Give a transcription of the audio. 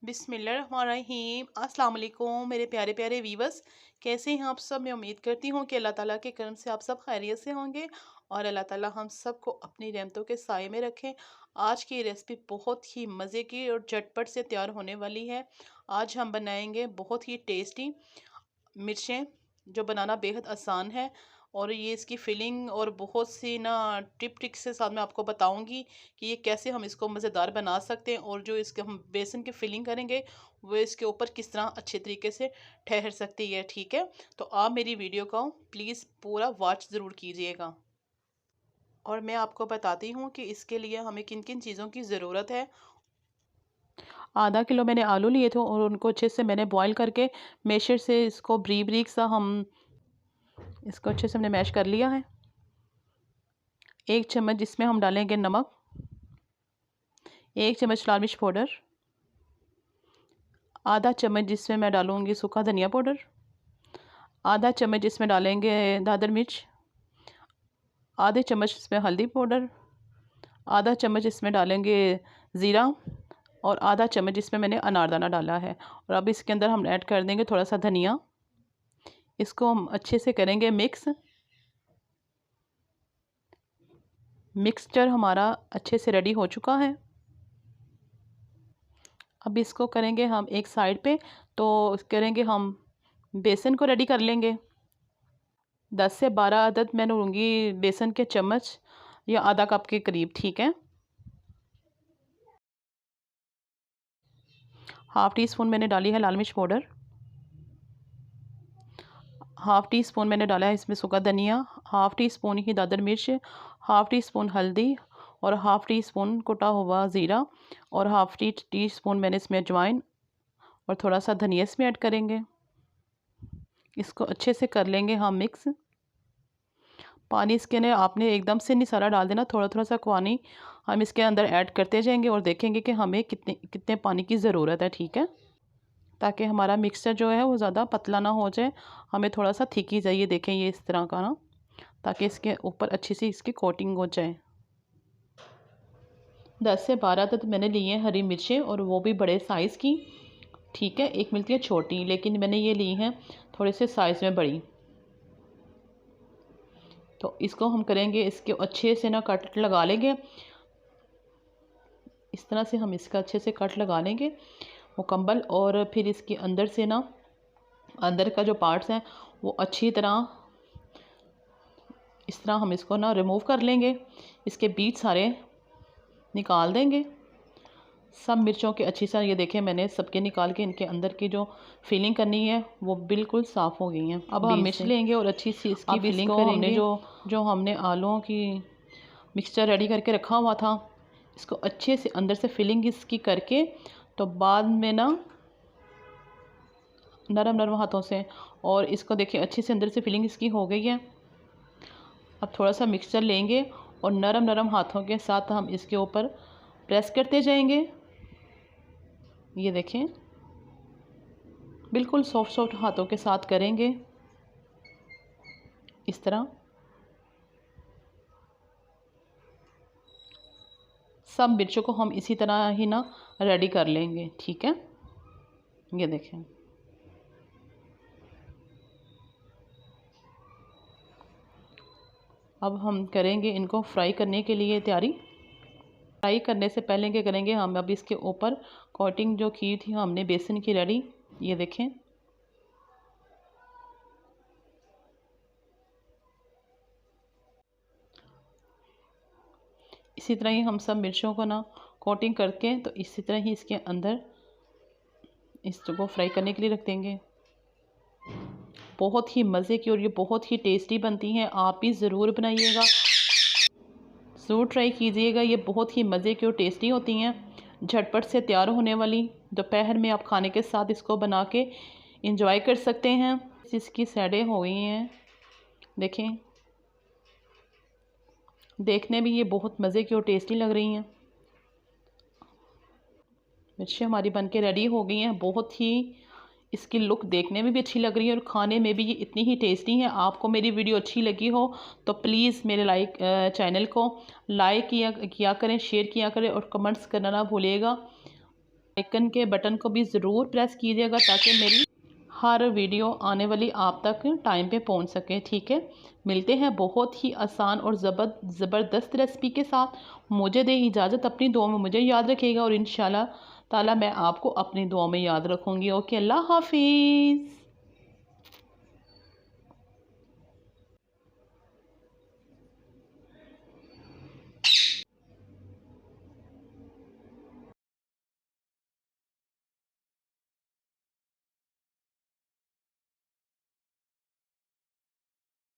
बिस्मिल्लाहिर्रहमानिर्रहीम अस्सलाम वालेकुम मेरे प्यारे प्यारे वीवर्स। कैसे हैं आप सब? मैं उम्मीद करती हूँ कि अल्लाह ताला के करम से आप सब खैरियत से होंगे और अल्लाह ताला हम सबको अपनी रहमतों के साए में रखें। आज की रेसिपी बहुत ही मज़े की और झटपट से तैयार होने वाली है। आज हम बनाएंगे बहुत ही टेस्टी मिर्चें, जो बनाना बेहद आसान है। और ये इसकी फिलिंग और बहुत सी ना टिप ट्रिक्स के साथ मैं आपको बताऊंगी कि ये कैसे हम इसको मज़ेदार बना सकते हैं, और जो इसके हम बेसन की फिलिंग करेंगे वो इसके ऊपर किस तरह अच्छे तरीके से ठहर सकती है। ठीक है, तो आप मेरी वीडियो को प्लीज़ पूरा वॉच ज़रूर कीजिएगा। और मैं आपको बताती हूँ कि इसके लिए हमें किन किन चीज़ों की ज़रूरत है। आधा किलो मैंने आलू लिए थे और उनको अच्छे से मैंने बॉईल करके मैशर से इसको ब्रीक ब्रीक सा हम इसको अच्छे से हमने मैश कर लिया है। 1 चम्मच इसमें हम डालेंगे नमक, 1 चम्मच लाल मिर्च पाउडर, आधा चम्मच जिसमें मैं डालूंगी सूखा धनिया पाउडर, आधा चम्मच जिसमें डालेंगे दादर मिर्च, आधे चम्मच इसमें हल्दी पाउडर, आधा चम्मच इसमें डालेंगे ज़ीरा और आधा चम्मच इसमें मैंने अनारदाना डाला है। और अब इसके अंदर हम ऐड कर देंगे थोड़ा सा धनिया। इसको हम अच्छे से करेंगे मिक्स। मिक्सचर हमारा अच्छे से रेडी हो चुका है। अब इसको करेंगे हम एक साइड पे, तो करेंगे हम बेसन को रेडी कर लेंगे। 10 से 12 अदद मैं लूँगी बेसन के चम्मच, या आधा कप के करीब। ठीक है, हाफ़ टी स्पून मैंने डाली है लाल मिर्च पाउडर, हाफ़ टी स्पून मैंने डाला है इसमें सूखा धनिया, हाफ़ टी स्पून ही दादर मिर्च, हाफ़ टी स्पून हल्दी और हाफ़ टी स्पून कुटा हुआ ज़ीरा और हाफ़ टी स्पून मैंने इसमें अजवाइन और थोड़ा सा धनिया इसमें ऐड करेंगे। इसको अच्छे से कर लेंगे हम मिक्स। पानी इसके अंदर आपने एकदम से नहीं सारा डाल देना, थोड़ा थोड़ा सा पानी हम इसके अंदर ऐड करते जाएंगे और देखेंगे कि हमें कितने कितने पानी की ज़रूरत है। ठीक है, ताकि हमारा मिक्सचर जो है वो ज़्यादा पतला ना हो जाए, हमें थोड़ा सा थिक ही चाहिए। देखें ये इस तरह का ना, ताकि इसके ऊपर अच्छी सी इसकी कोटिंग हो जाए। 10 से 12 तक मैंने लिए हैं हरी मिर्चें, और वो भी बड़े साइज़ की। ठीक है, एक मिलती है छोटी, लेकिन मैंने ये ली हैं थोड़े से साइज़ में बड़ी। तो इसको हम करेंगे, इसके अच्छे से ना कट लगा लेंगे। इस तरह से हम इसका अच्छे से कट लगा लेंगे मुकम्मल। और फिर इसके अंदर से ना, अंदर का जो पार्ट्स हैं वो अच्छी तरह इस तरह हम इसको ना रिमूव कर लेंगे। इसके बीज सारे निकाल देंगे सब मिर्चों के अच्छी तरह। ये देखें मैंने सबके निकाल के इनके अंदर की जो फिलिंग करनी है वो बिल्कुल साफ़ हो गई हैं। अब हम मिर्च लेंगे और अच्छी सी इसकी फिलिंग करेंगे। हमने जो हमने आलूओं की मिक्सचर रेडी करके रखा हुआ था, इसको अच्छे से अंदर से फिलिंग इसकी करके, तो बाद में ना नरम नरम हाथों से, और इसको देखिए अच्छे से अंदर से फिलिंग इसकी हो गई है। अब थोड़ा सा मिक्सचर लेंगे और नरम नरम हाथों के साथ हम इसके ऊपर प्रेस करते जाएंगे। ये देखें बिल्कुल सॉफ्ट सॉफ्ट हाथों के साथ करेंगे इस तरह। सब मिर्चों को हम इसी तरह ही ना रेडी कर लेंगे। ठीक है, ये देखें अब हम करेंगे इनको फ्राई करने के लिए तैयारी। फ्राई करने से पहले क्या करेंगे हम, अब इसके ऊपर कोटिंग जो की थी हमने बेसन की रेडी, ये देखें इसी तरह ही हम सब मिर्चों को ना कोटिंग करके, तो इसी तरह ही इसके अंदर इसको फ्राई करने के लिए रख देंगे। बहुत ही मज़े की और ये बहुत ही टेस्टी बनती हैं। आप भी ज़रूर बनाइएगा, ज़रूर ट्राई कीजिएगा। ये बहुत ही मज़े की और टेस्टी होती हैं, झटपट से तैयार होने वाली। दोपहर में आप खाने के साथ इसको बना के इंजॉय कर सकते हैं। इसकी साइडें हो गई हैं, देखें देखने में ये बहुत मज़े की और टेस्टी लग रही हैं। मिर्चें हमारी बन के रेडी हो गई हैं। बहुत ही इसकी लुक देखने में भी अच्छी लग रही है और खाने में भी ये इतनी ही टेस्टी है। आपको मेरी वीडियो अच्छी लगी हो तो प्लीज़ मेरे चैनल को लाइक किया करें, शेयर किया करें और कमेंट्स करना ना भूलिएगा। आइकन के बटन को भी ज़रूर प्रेस कीजिएगा ताकि मेरी हर वीडियो आने वाली आप तक टाइम पे पहुंच सके। ठीक है, मिलते हैं बहुत ही आसान और ज़बरदस्त रेसिपी के साथ। मुझे दे इजाज़त, अपनी दुआ में मुझे याद रखिएगा और इंशाल्लाह ताला मैं आपको अपनी दुआ में याद रखूँगी। ओके, अल्लाह हाफिज़।